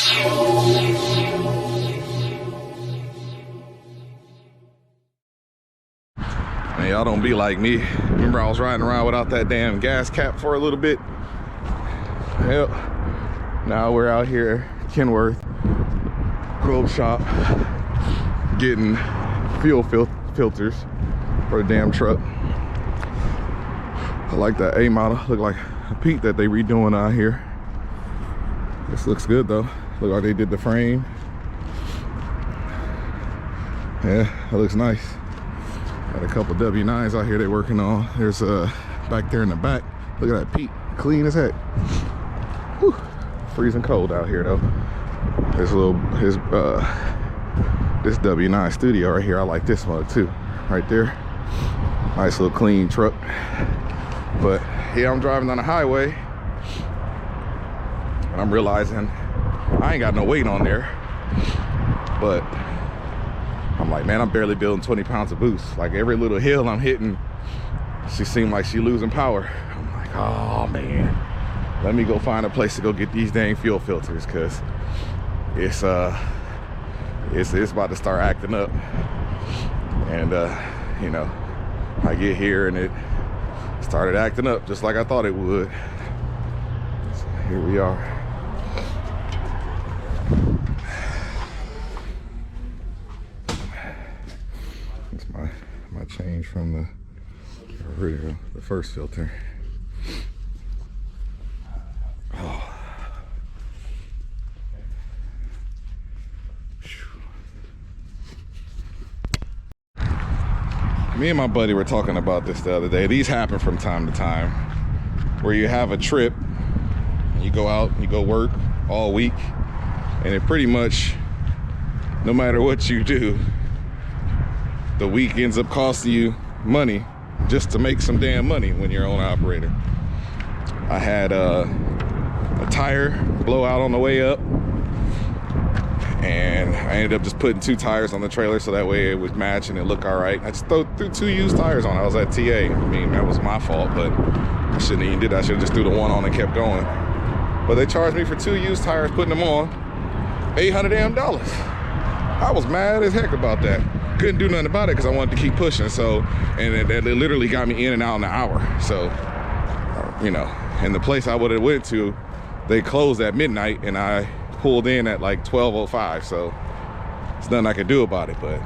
Man, y'all don't be like me. Remember I was riding around without that damn gas cap for a little bit? Yep. Now we're out here, Kenworth, Grove Shop, getting fuel filters for a damn truck. I like that A model. Look like a Pete that they redoing out here. This looks good though. Look like they did the frame. Yeah, that looks nice. Got a couple W9s out here they're working on. There's back there in the back. Look at that Pete, clean as heck. Whew. Freezing cold out here though. This this W9 Studio right here. I like this mug too, right there. Nice little clean truck. But yeah, I'm driving on the highway and I'm realizing I ain't got no weight on there. But I'm like, man, I'm barely building 20 pounds of boost. Like every little hill I'm hitting, she seemed like she losing power. I'm like, oh man, let me go find a place to go get these dang fuel filters, because it's about to start acting up. And you know, I get here and it started acting up just like I thought it would. So here we are. That's my change from the first filter. Oh. Me and my buddy were talking about this the other day. These happen from time to time, where you have a trip, and you go out, and you go work all week, and it pretty much, no matter what you do, the week ends up costing you money just to make some damn money when you're an operator. I had a tire blow out on the way up, and I ended up just putting 2 tires on the trailer so that way it would match and it looked all right. I just threw 2 used tires on. I was at TA. I mean, that was my fault, but I shouldn't even did that. I should have just threw the 1 on and kept going. But they charged me for 2 used tires, putting them on, $800 damn. I was mad as heck about that. Couldn't do nothing about it because I wanted to keep pushing. So, and it literally got me in and out in an hour. So, you know, and the place I would have went to, they closed at midnight, and I pulled in at like 12:05. So there's nothing I could do about it. But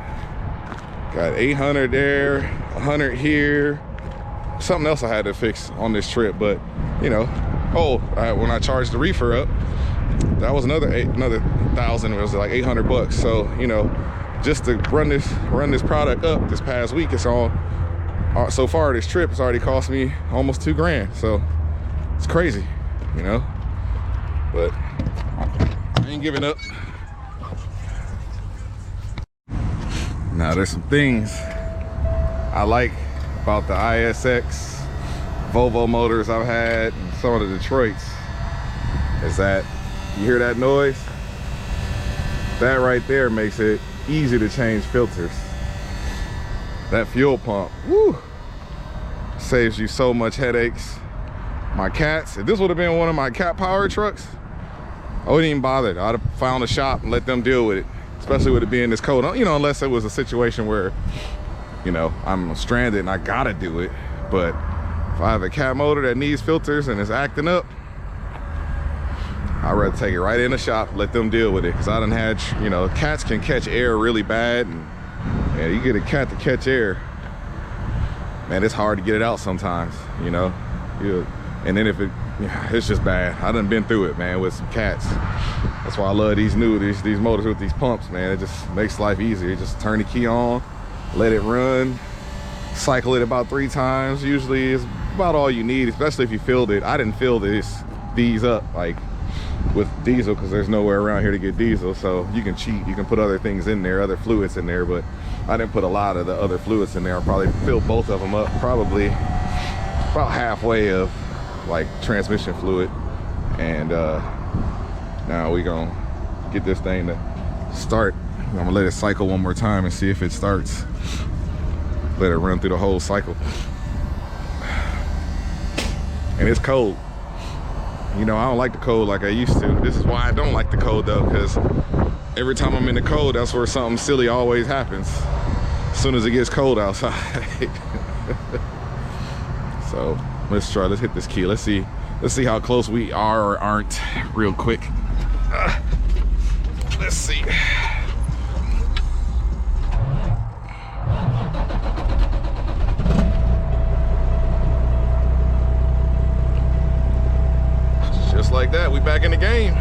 got 800 there, 100 here. Something else I had to fix on this trip, but you know, when I charged the reefer up, that was another 1,000. It was like 800 bucks. So you know, just to run this product up this past week, it's all so far this trip has already cost me almost 2 grand. So it's crazy, you know. But I ain't giving up. Now there's some things I like about the ISX Volvo motors I've had and some of the Detroits, is that you hear that noise? That right there makes it easy to change filters. That fuel pump, woo, saves you so much headaches. My cats, if this would have been one of my cat power trucks, I wouldn't even bother. I'd have found a shop and let them deal with it, especially with it being this cold. You know, unless it was a situation where, you know, I'm stranded and I gotta do it. But if I have a cat motor that needs filters and it's acting up, I'd rather take it right in the shop, let them deal with it. Because I done had, you know, cats can catch air really bad. And you get a cat to catch air, man, it's hard to get it out sometimes, you know. And then if it's just bad. I done been through it, man, with some cats. That's why I love these motors with these pumps, man. It just makes life easier. You just turn the key on, let it run, cycle it about 3 times. Usually it's about all you need, especially if you filled it. I didn't fill these up like with diesel, because there's nowhere around here to get diesel. So you can cheat, you can put other things in there, other fluids in there, but I didn't put a lot of the other fluids in there. I probably filled both of them up, probably about halfway of like transmission fluid. And now we gonna get this thing to start. I'm gonna let it cycle one more time and see if it starts. Let it run through the whole cycle. And it's cold. You know, I don't like the cold like I used to. This is why I don't like the cold though, because every time I'm in the cold, that's where something silly always happens. As soon as it gets cold outside. So let's try. Let's hit this key. Let's see how close we are or aren't real quick. Let's see. Just like that, we back in the game.